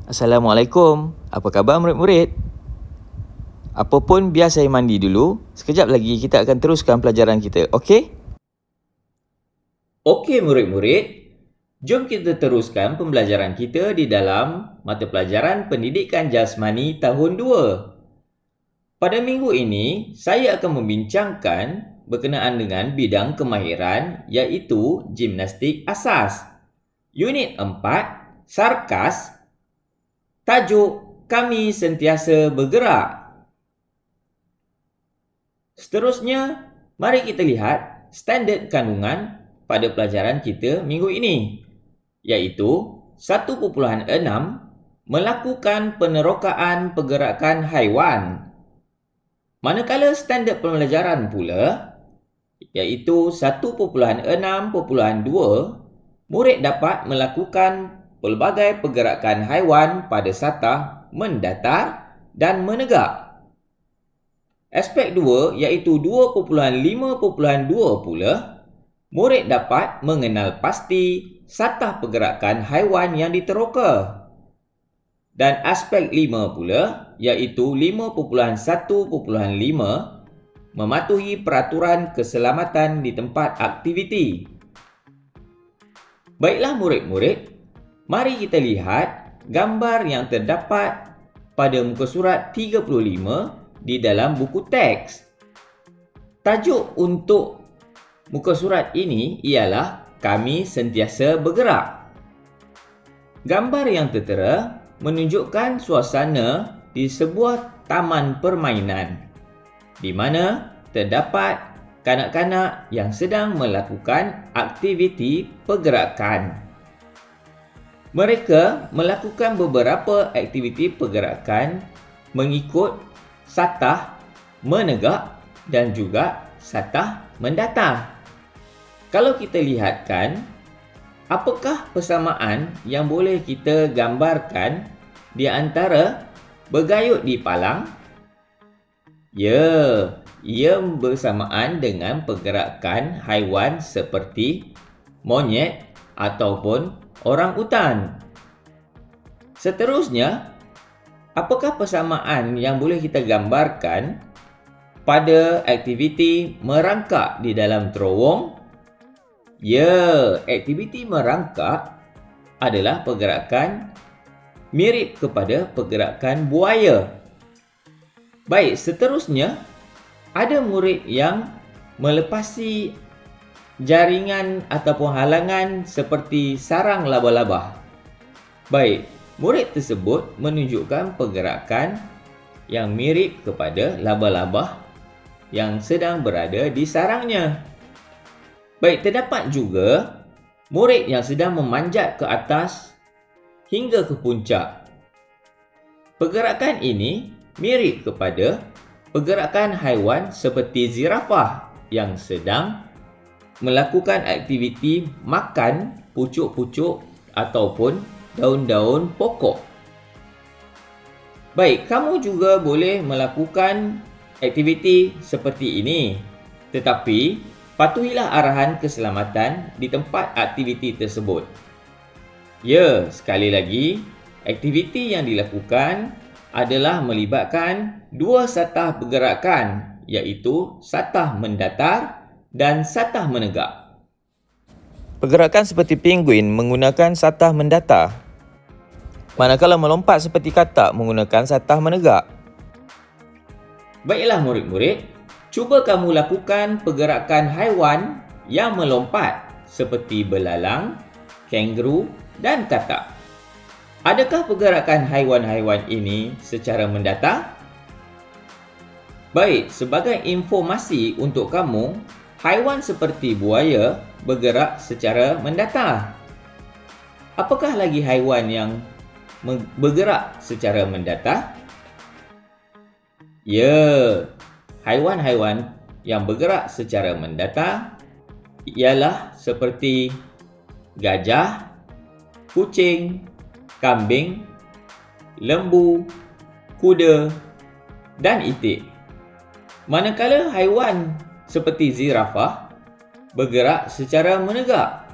Assalamualaikum. Apa khabar murid-murid? Apa pun biar saya mandi dulu. Sekejap lagi kita akan teruskan pelajaran kita. Okey? Okey murid-murid, jom kita teruskan pembelajaran kita di dalam mata pelajaran Pendidikan Jasmani tahun 2. Pada minggu ini, saya akan membincangkan berkenaan dengan bidang kemahiran iaitu gimnastik asas. Unit 4, Sarkas. Tajuk, kami sentiasa bergerak. Seterusnya, mari kita lihat standard kandungan pada pelajaran kita minggu ini, iaitu 1.6 melakukan penerokaan pergerakan haiwan. Manakala standard pembelajaran pula, iaitu 1.6.2, murid dapat melakukan pelbagai pergerakan haiwan pada satah, mendatar dan menegak. Aspek 2 iaitu 2.5.2 pula, murid dapat mengenal pasti satah pergerakan haiwan yang diteroka. Dan aspek 5 pula iaitu 5.1.5 mematuhi peraturan keselamatan di tempat aktiviti. Baiklah murid-murid, mari kita lihat gambar yang terdapat pada muka surat 35 di dalam buku teks. Tajuk untuk muka surat ini ialah Kami Sentiasa Bergerak. Gambar yang tertera menunjukkan suasana di sebuah taman permainan di mana terdapat kanak-kanak yang sedang melakukan aktiviti pergerakan. Mereka melakukan beberapa aktiviti pergerakan mengikut satah, menegak dan juga satah mendatar. Kalau kita lihatkan, apakah persamaan yang boleh kita gambarkan di antara bergayut di palang? Ya, ia bersamaan dengan pergerakan haiwan seperti monyet ataupun orangutan. Seterusnya, apakah persamaan yang boleh kita gambarkan pada aktiviti merangkak di dalam terowong? Ya, aktiviti merangkak adalah pergerakan mirip kepada pergerakan buaya. Baik, seterusnya, ada murid yang melepasi jaringan ataupun halangan seperti sarang laba-laba. Baik, murid tersebut menunjukkan pergerakan yang mirip kepada laba-laba yang sedang berada di sarangnya. Baik, terdapat juga murid yang sedang memanjat ke atas hingga ke puncak. Pergerakan ini mirip kepada pergerakan haiwan seperti zirafah yang sedang melakukan aktiviti makan pucuk-pucuk ataupun daun-daun pokok. Baik, kamu juga boleh melakukan aktiviti seperti ini, tetapi patuhilah arahan keselamatan di tempat aktiviti tersebut. Ya, sekali lagi, aktiviti yang dilakukan adalah melibatkan dua satah pergerakan, iaitu satah mendatar dan satah menegak. Pergerakan seperti penguin menggunakan satah mendatar, manakala melompat seperti katak menggunakan satah menegak. Baiklah murid-murid, cuba kamu lakukan pergerakan haiwan yang melompat seperti belalang, kanguru dan katak. Adakah pergerakan haiwan-haiwan ini secara mendatar? Baik, sebagai informasi untuk kamu, haiwan seperti buaya bergerak secara mendatar. Apakah lagi haiwan yang bergerak secara mendatar? Ya, haiwan-haiwan yang bergerak secara mendatar ialah seperti gajah, kucing, kambing, lembu, kuda dan itik. Manakala haiwan seperti zirafah bergerak secara menegak.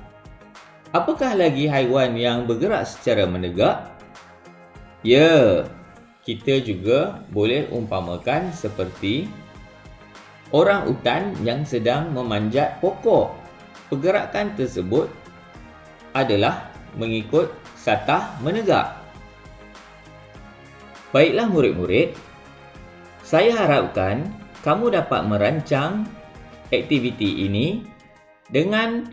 Apakah lagi haiwan yang bergerak secara menegak? Ya, kita juga boleh umpamakan seperti orang utan yang sedang memanjat pokok. Pergerakan tersebut adalah mengikut satah menegak. Baiklah murid-murid, saya harapkan kamu dapat merancang aktiviti ini dengan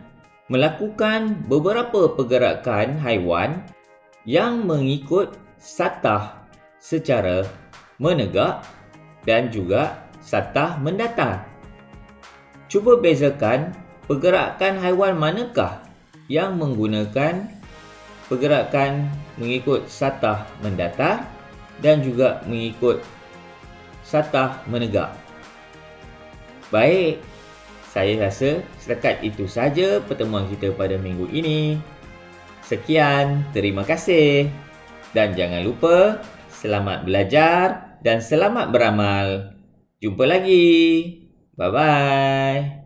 melakukan beberapa pergerakan haiwan yang mengikut satah secara menegak dan juga satah mendatar. Cuba bezakan pergerakan haiwan manakah yang menggunakan pergerakan mengikut satah mendatar dan juga mengikut satah menegak. Baik, saya rasa setakat itu saja pertemuan kita pada minggu ini. Sekian, terima kasih. Dan jangan lupa, selamat belajar dan selamat beramal. Jumpa lagi. Bye-bye.